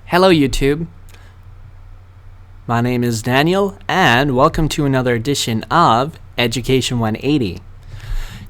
Hello YouTube, my name is Daniel and welcome to another edition of Education 180.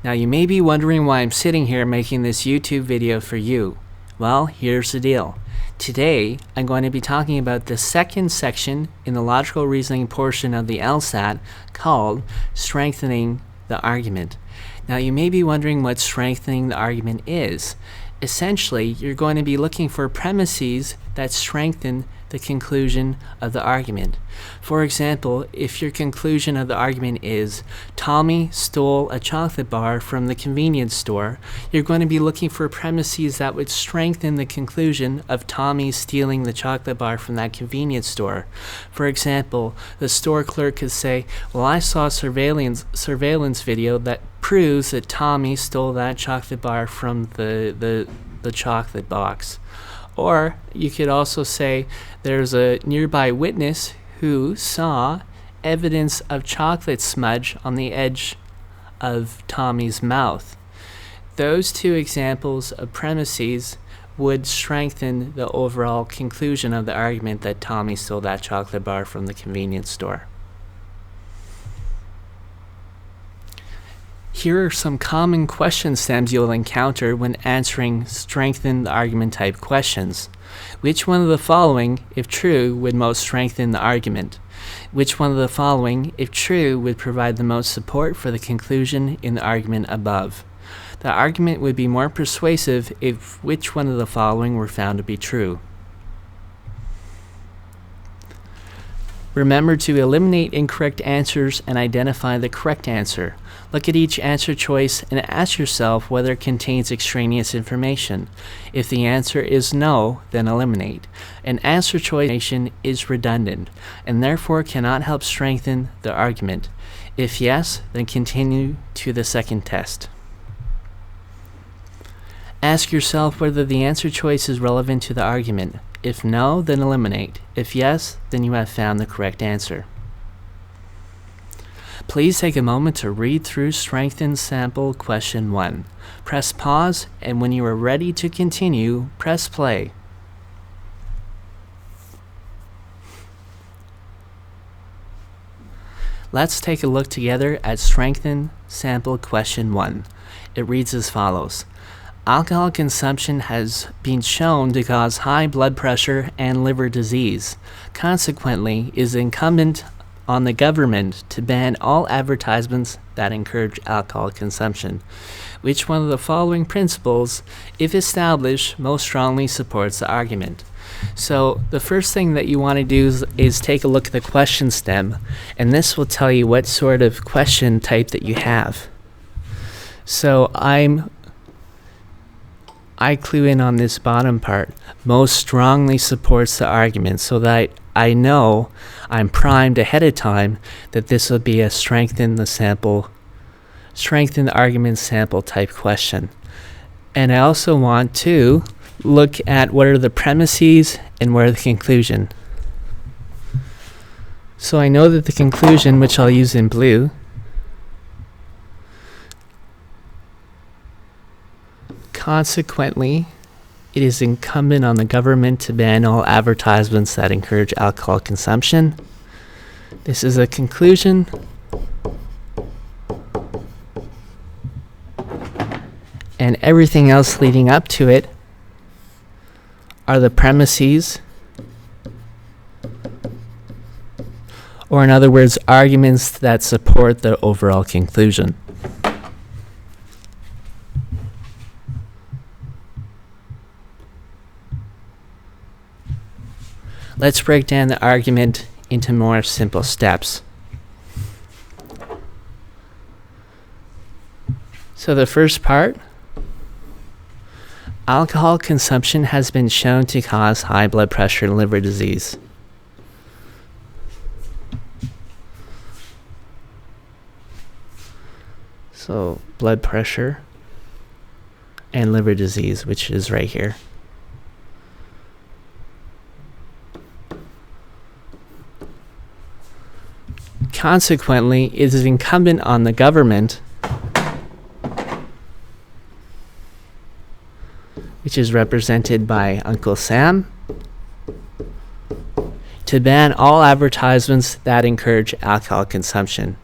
Now you may be wondering why I'm sitting here making this YouTube video for you. Well, here's the deal. Today I'm going to be talking about the second section in the logical reasoning portion of the LSAT called Strengthening the Argument. Now you may be wondering what strengthening the argument is. Essentially, you're going to be looking for premises that strengthen the conclusion of the argument. For example, if your conclusion of the argument is Tommy stole a chocolate bar from the convenience store, you're going to be looking for premises that would strengthen the conclusion of Tommy stealing the chocolate bar from that convenience store. For example, the store clerk could say, well, I saw a surveillance video that proves that Tommy stole that chocolate bar from the chocolate box. Or you could also say there's a nearby witness who saw evidence of chocolate smudge on the edge of Tommy's mouth. Those two examples of premises would strengthen the overall conclusion of the argument that Tommy stole that chocolate bar from the convenience store. Here are some common question stems you'll encounter when answering strengthen the argument type questions. Which one of the following, if true, would most strengthen the argument? Which one of the following, if true, would provide the most support for the conclusion in the argument above? The argument would be more persuasive if which one of the following were found to be true. Remember to eliminate incorrect answers and identify the correct answer. Look at each answer choice and ask yourself whether it contains extraneous information. If the answer is no, then eliminate. An answer choice is redundant and therefore cannot help strengthen the argument. If yes, then continue to the second test. Ask yourself whether the answer choice is relevant to the argument. If no, then eliminate. If yes, then you have found the correct answer. Please take a moment to read through Strengthen Sample Question 1. Press pause, and when you are ready to continue, press play. Let's take a look together at Strengthen Sample Question 1. It reads as follows. Alcohol consumption has been shown to cause high blood pressure and liver disease. Consequently, it is incumbent on the government to ban all advertisements that encourage alcohol consumption. Which one of the following principles, if established, most strongly supports the argument? So the first thing that you want to do is take a look at the question stem, and this will tell you what sort of question type that you have. So I clue in on this bottom part, most strongly supports the argument, so that I know I'm primed ahead of time that this will be a strengthen the argument sample type question. And I also want to look at what are the premises and where are the conclusion. So I know that the conclusion, which I'll use in blue, consequently, it is incumbent on the government to ban all advertisements that encourage alcohol consumption. This is a conclusion. And everything else leading up to it are the premises, or in other words, arguments that support the overall conclusion. Let's break down the argument into more simple steps. So the first part, alcohol consumption has been shown to cause high blood pressure and liver disease. So blood pressure and liver disease, which is right here. Consequently, it is incumbent on the government, which is represented by Uncle Sam, to ban all advertisements that encourage alcohol consumption.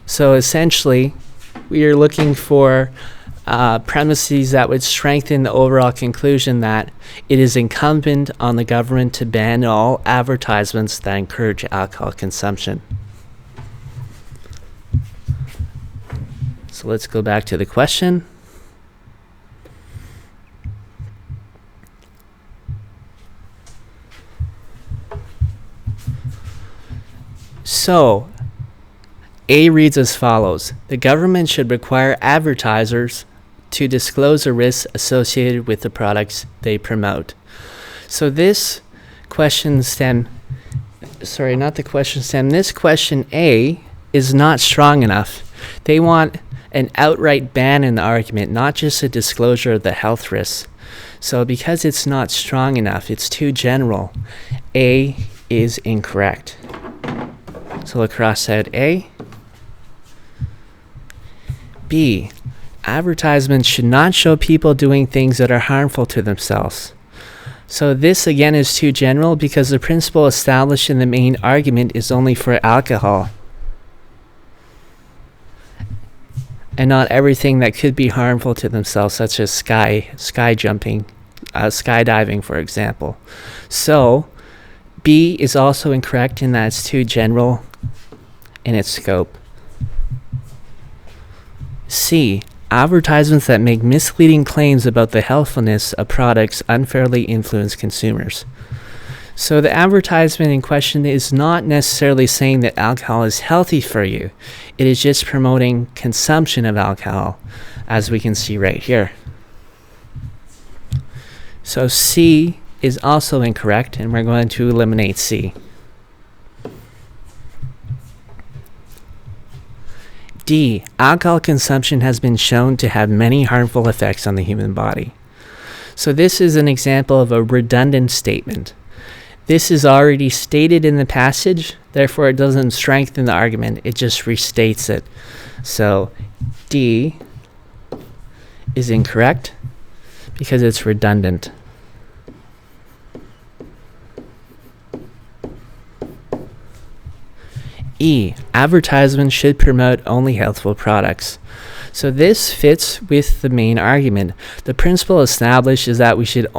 So essentially, we are looking for premises that would strengthen the overall conclusion that it is incumbent on the government to ban all advertisements that encourage alcohol consumption. So let's go back to the question. So, A reads as follows: the government should require advertisers to disclose the risks associated with the products they promote. So this question stem, this question A is not strong enough. They want an outright ban in the argument, not just a disclosure of the health risks. So because it's not strong enough, it's too general, A is incorrect. So look cross-out A. B, advertisements should not show people doing things that are harmful to themselves. So this again is too general because the principle established in the main argument is only for alcohol, and not everything that could be harmful to themselves, such as sky jumping, skydiving, for example. So B is also incorrect in that it's too general in its scope. C, advertisements that make misleading claims about the healthfulness of products unfairly influence consumers. So the advertisement in question is not necessarily saying that alcohol is healthy for you. It is just promoting consumption of alcohol, as we can see right here. So C is also incorrect, and we're going to eliminate C. D, alcohol consumption has been shown to have many harmful effects on the human body. So this is an example of a redundant statement. This is already stated in the passage, therefore it doesn't strengthen the argument, it just restates it. So D is incorrect because it's redundant. E, advertisements should promote only healthful products. So this fits with the main argument. The principle established is that we should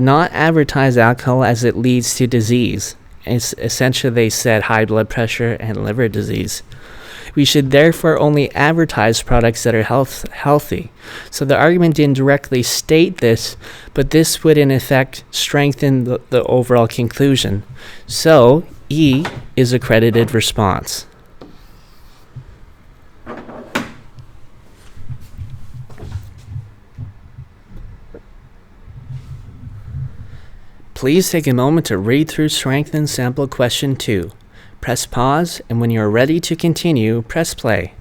not advertise alcohol as it leads to disease. Essentially, they said high blood pressure and liver disease. We should therefore only advertise products that are healthy. So the argument didn't directly state this, but this would in effect strengthen the overall conclusion. So E is a credited response. Please take a moment to read through Strengthen Sample Question 2. Press pause, and when you are ready to continue, press play.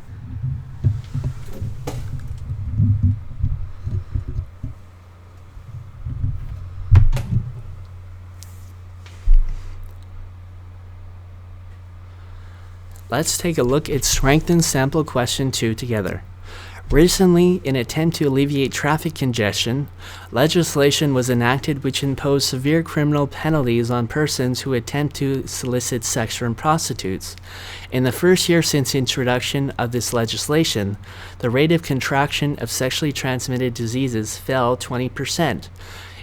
Let's take a look at Strengthen Sample Question 2 together. Recently, in an attempt to alleviate traffic congestion, legislation was enacted which imposed severe criminal penalties on persons who attempt to solicit sex from prostitutes. In the first year since introduction of this legislation, the rate of contraction of sexually transmitted diseases fell 20%.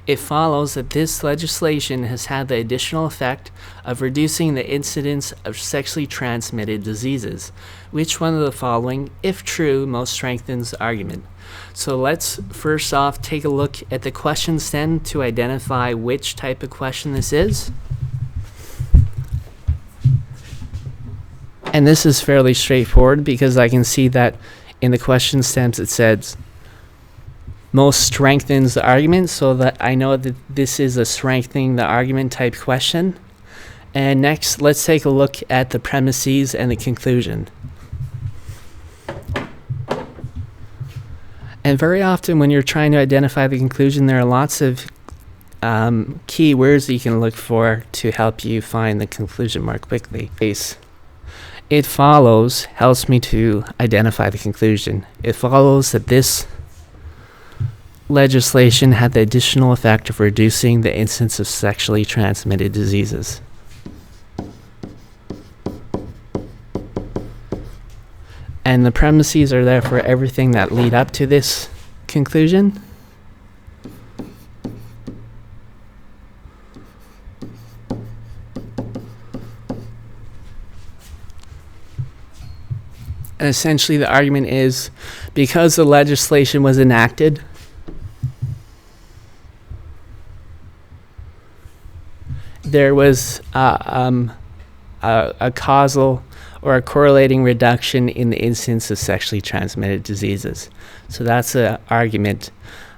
It follows that this legislation has had the additional effect of reducing the incidence of sexually transmitted diseases. Which one of the following, if true, most strengthens the argument? So let's first off take a look at the question stem to identify which type of question this is. And this is fairly straightforward because I can see that in the question stems it says most strengthens the argument, so that I know that this is a strengthening the argument type question. And next, let's take a look at the premises and the conclusion. And very often when you're trying to identify the conclusion, there are lots of key words that you can look for to help you find the conclusion more quickly. It follows helps me to identify the conclusion. It follows that this legislation had the additional effect of reducing the incidence of sexually transmitted diseases. And the premises are there for everything that lead up to this conclusion. And essentially the argument is, because the legislation was enacted, there was a causal or a correlating reduction in the incidence of sexually transmitted diseases. So that's the argument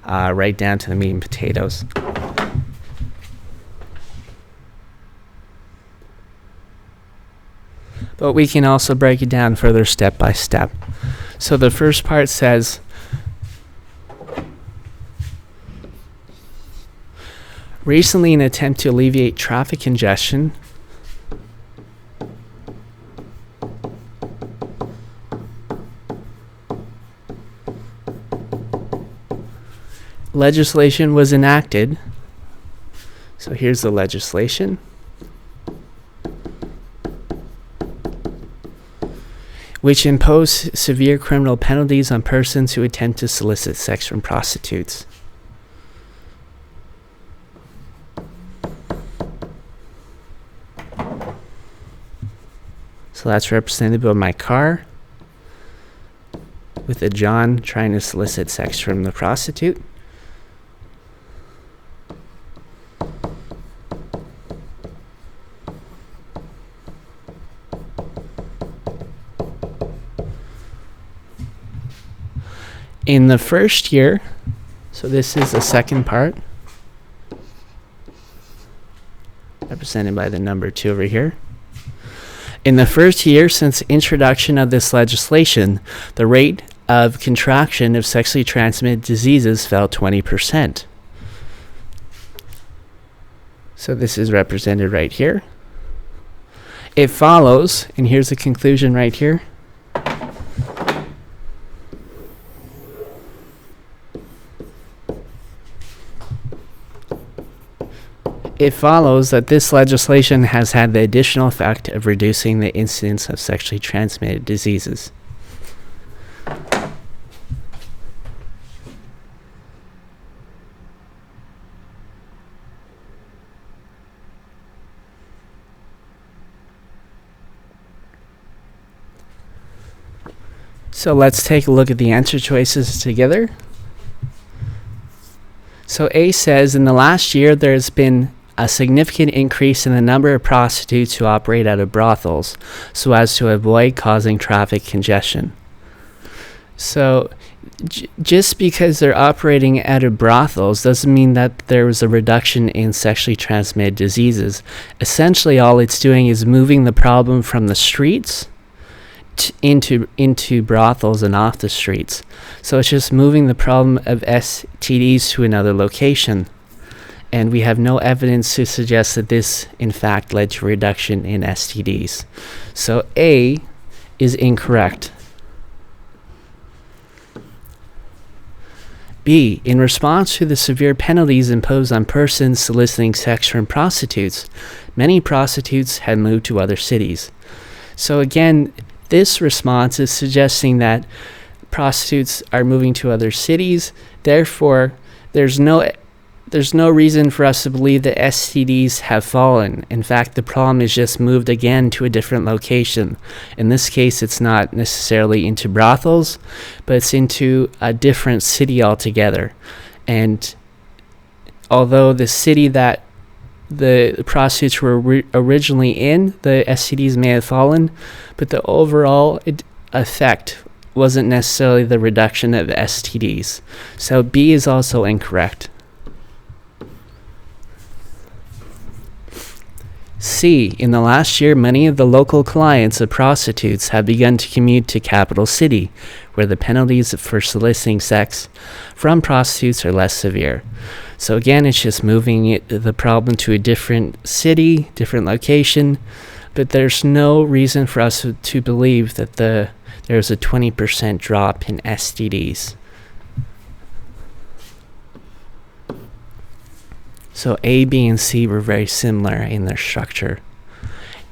right down to the meat and potatoes. But we can also break it down further step by step. So the first part says, recently, in an attempt to alleviate traffic congestion, legislation was enacted. So here's the legislation. Which impose severe criminal penalties on persons who attempt to solicit sex from prostitutes. So that's represented by my car with a John trying to solicit sex from the prostitute. In the first year, so this is the second part, represented by the number 2 over here. In the first year since introduction of this legislation, the rate of contraction of sexually transmitted diseases fell 20%. So this is represented right here. It follows, and here's the conclusion right here. It follows that this legislation has had the additional effect of reducing the incidence of sexually transmitted diseases. So let's take a look at the answer choices together. So A says, in the last year, there's been a significant increase in the number of prostitutes who operate out of brothels so as to avoid causing traffic congestion. So just because they're operating out of brothels doesn't mean that there was a reduction in sexually transmitted diseases. Essentially, all it's doing is moving the problem from the streets into brothels and off the streets. So it's just moving the problem of STDs to another location. And we have no evidence to suggest that this, in fact, led to a reduction in STDs. So A is incorrect. B, in response to the severe penalties imposed on persons soliciting sex from prostitutes, many prostitutes had moved to other cities. So again, this response is suggesting that prostitutes are moving to other cities. Therefore, there's no reason for us to believe that STDs have fallen. In fact, the problem is just moved again to a different location. In this case, it's not necessarily into brothels, but it's into a different city altogether. And although the city that the prostitutes were originally in, the STDs may have fallen, but the overall effect wasn't necessarily the reduction of STDs. So B is also incorrect. C, in the last year, many of the local clients of prostitutes have begun to commute to capital city, where the penalties for soliciting sex from prostitutes are less severe. So again, it's just moving the problem to a different city, different location, but there's no reason for us to believe that there's a 20% drop in STDs. So A, B, and C were very similar in their structure.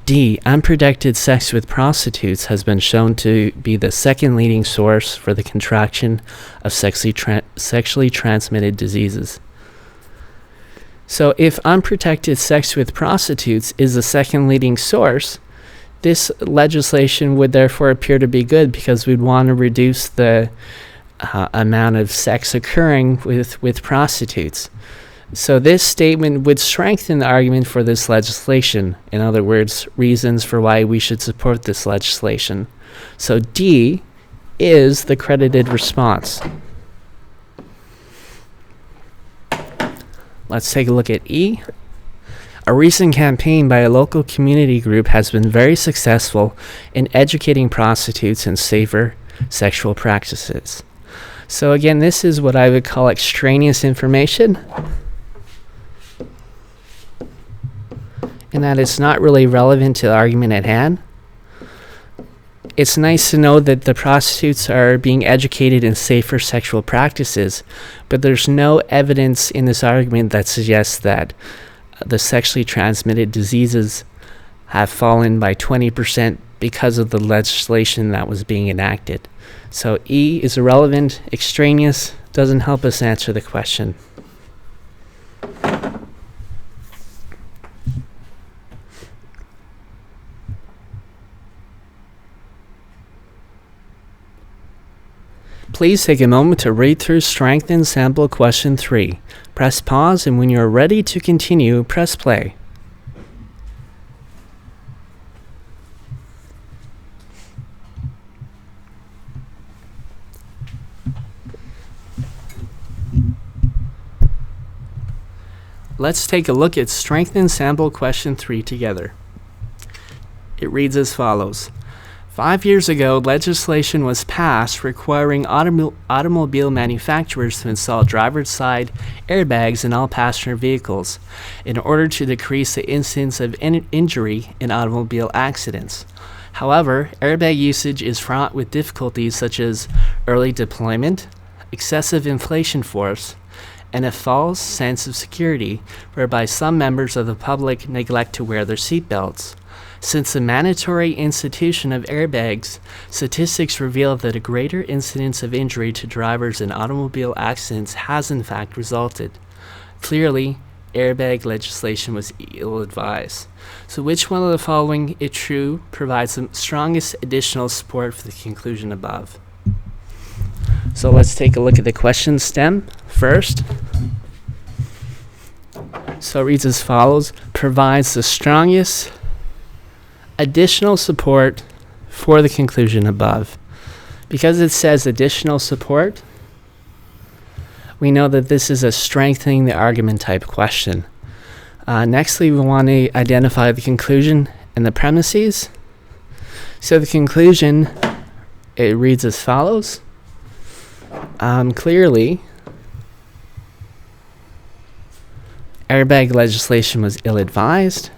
D, unprotected sex with prostitutes has been shown to be the second leading source for the contraction of sexually transmitted diseases. So if unprotected sex with prostitutes is the second leading source, this legislation would therefore appear to be good, because we'd want to reduce the amount of sex occurring with prostitutes. So this statement would strengthen the argument for this legislation. In other words, reasons for why we should support this legislation. So D is the credited response. Let's take a look at E. A recent campaign by a local community group has been very successful in educating prostitutes in safer sexual practices. So again, this is what I would call extraneous information, and that it's not really relevant to the argument at hand. It's nice to know that the prostitutes are being educated in safer sexual practices, but there's no evidence in this argument that suggests that the sexually transmitted diseases have fallen by 20% because of the legislation that was being enacted. So E is irrelevant, extraneous, doesn't help us answer the question. Please take a moment to read through Strengthen Sample Question 3. Press pause, and when you're ready to continue, press play. Let's take a look at Strengthen Sample Question 3 together. It reads as follows. 5 years ago, legislation was passed requiring automobile manufacturers to install driver's side airbags in all passenger vehicles in order to decrease the incidence of injury in automobile accidents. However, airbag usage is fraught with difficulties such as early deployment, excessive inflation force, and a false sense of security, whereby some members of the public neglect to wear their seatbelts. Since the mandatory institution of airbags, statistics reveal that a greater incidence of injury to drivers in automobile accidents has in fact resulted. Clearly, airbag legislation was ill-advised. So which one of the following, if true, provides the strongest additional support for the conclusion above? So let's take a look at the question stem first. So it reads as follows: provides the strongest additional support for the conclusion above. Because it says additional support, we know that this is a strengthening the argument type question. Nextly, we want to identify the conclusion and the premises. So the conclusion, it reads as follows. Clearly, airbag legislation was ill-advised.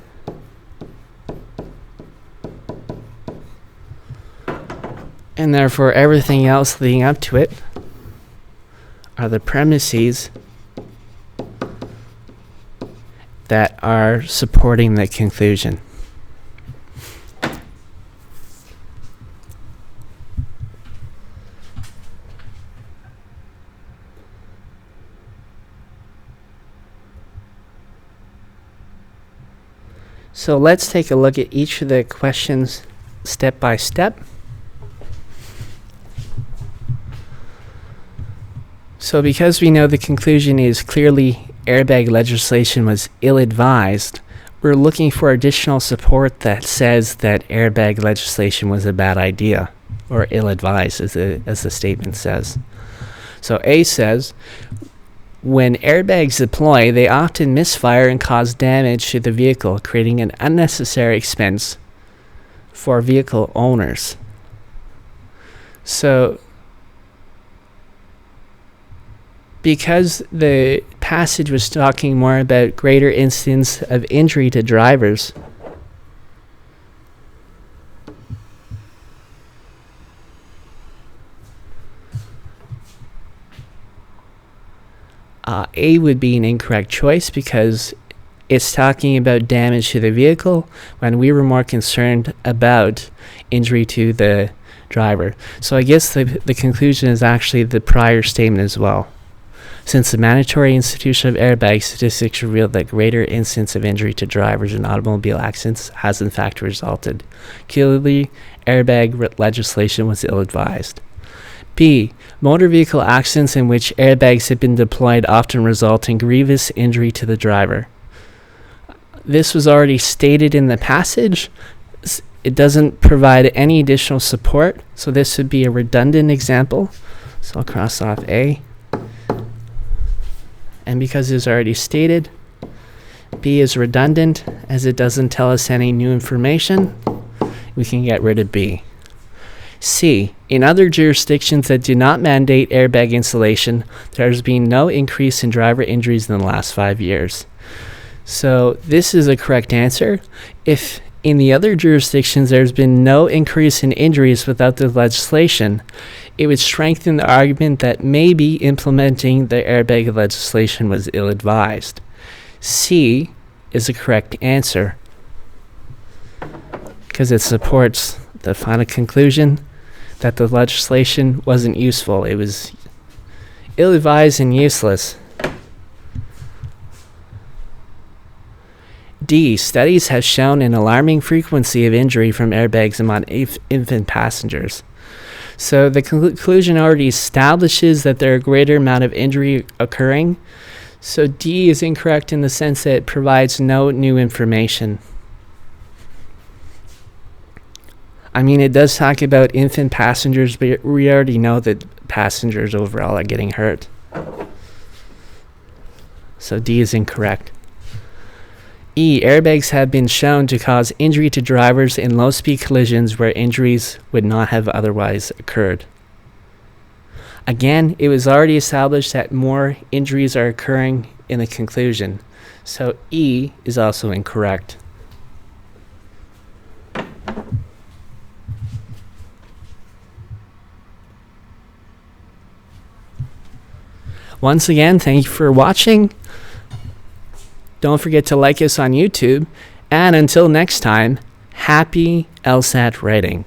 And therefore, everything else leading up to it are the premises that are supporting the conclusion. So let's take a look at each of the questions step by step. So because we know the conclusion is clearly airbag legislation was ill-advised, we're looking for additional support that says that airbag legislation was a bad idea, or ill-advised, as the statement says. So A says, when airbags deploy, they often misfire and cause damage to the vehicle, creating an unnecessary expense for vehicle owners. So because the passage was talking more about greater incidence of injury to drivers, A would be an incorrect choice because it's talking about damage to the vehicle when we were more concerned about injury to the driver. So I guess the conclusion is actually the prior statement as well. Since the mandatory institution of airbag statistics revealed that greater incidence of injury to drivers in automobile accidents has in fact resulted. Clearly, airbag legislation was ill-advised. B. Motor vehicle accidents in which airbags have been deployed often result in grievous injury to the driver. This was already stated in the passage. It doesn't provide any additional support, so this would be a redundant example. So I'll cross off A. And because it is already stated, B is redundant as it doesn't tell us any new information. We can get rid of B. C. In other jurisdictions that do not mandate airbag installation, there has been no increase in driver injuries in the last 5 years. So this is a correct answer. If in the other jurisdictions there's been no increase in injuries without the legislation, it would strengthen the argument that maybe implementing the airbag legislation was ill-advised. C is the correct answer because it supports the final conclusion that the legislation wasn't useful. It was ill-advised and useless. D. Studies have shown an alarming frequency of injury from airbags among infant passengers. So the conclusion already establishes that there are a greater amount of injury occurring. So D is incorrect in the sense that it provides no new information. I mean, it does talk about infant passengers, but we already know that passengers overall are getting hurt. So D is incorrect. E. Airbags have been shown to cause injury to drivers in low-speed collisions where injuries would not have otherwise occurred. Again, it was already established that more injuries are occurring in the conclusion, so E is also incorrect. Once again, thank you for watching. Don't forget to like us on YouTube. And until next time, happy LSAT writing.